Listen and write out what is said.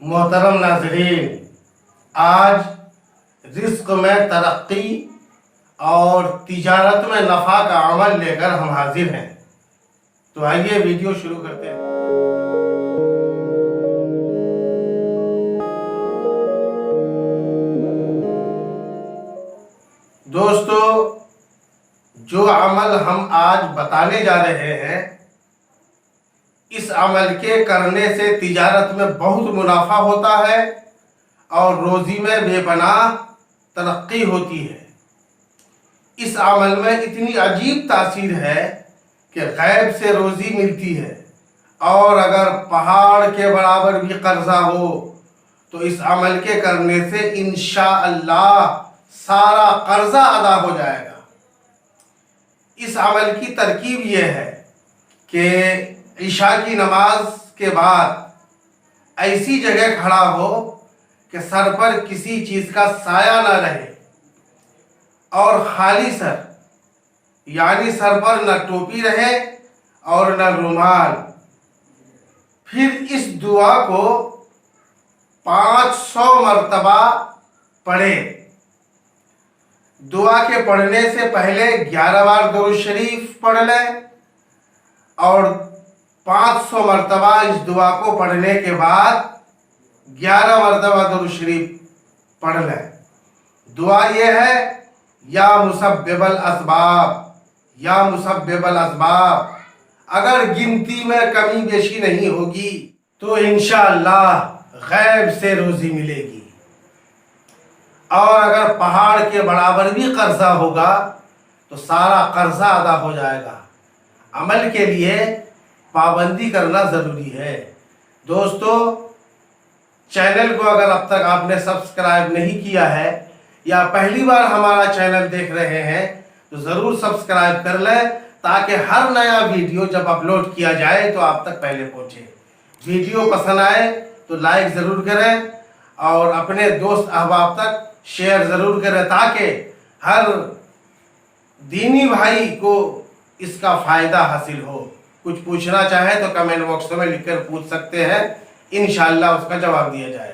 मोहतरम नाज़रीन, आज रिस्क में तरक्की और तिजारत में नफ़ा का अमल लेकर हम हाजिर हैं। तो आइए वीडियो शुरू करते हैं। दोस्तों, जो अमल हम आज बताने जा रहे हैं, इस अमल के करने से तिजारत में बहुत मुनाफा होता है और रोज़ी में बेपनाह तरक्की होती है। इस अमल में इतनी अजीब तासीर है कि गैब से रोज़ी मिलती है, और अगर पहाड़ के बराबर भी कर्जा हो तो इस अमल के करने से इंशाअल्लाह सारा कर्जा अदा हो जाएगा। इस अमल की तरकीब यह है कि इशा की नमाज के बाद ऐसी जगह खड़ा हो कि सर पर किसी चीज़ का साया ना रहे और खाली सर, यानी सर पर न टोपी रहे और न रुमाल। फिर इस दुआ को 500 मरतबा पढ़े। दुआ के पढ़ने से पहले 11 बार दुरूद शरीफ पढ़ लें और 500 मरतबा इस दुआ को पढ़ने के बाद 11 मरतबा दुरूद शरीफ पढ़ लें। दुआ यह है, या मुसब्बिबल असबाब, या मुसब्बिबल असबाब। अगर गिनती में कमी बेशी नहीं होगी तो इंशाअल्लाह गैब से रोज़ी मिलेगी, और अगर पहाड़ के बराबर भी कर्जा होगा तो सारा कर्जा अदा हो जाएगा। अमल के लिए पाबंदी करना ज़रूरी है। दोस्तों, चैनल को अगर अब तक आपने सब्सक्राइब नहीं किया है या पहली बार हमारा चैनल देख रहे हैं तो ज़रूर सब्सक्राइब कर लें, ताकि हर नया वीडियो जब अपलोड किया जाए तो आप तक पहले पहुंचे। वीडियो पसंद आए तो लाइक ज़रूर करें और अपने दोस्त अहबाब तक शेयर ज़रूर करें, ताकि हर दीनी भाई को इसका फ़ायदा हासिल हो। कुछ पूछना चाहे तो कमेंट बॉक्स में लिखकर पूछ सकते हैं, इंशाअल्लाह उसका जवाब दिया जाए।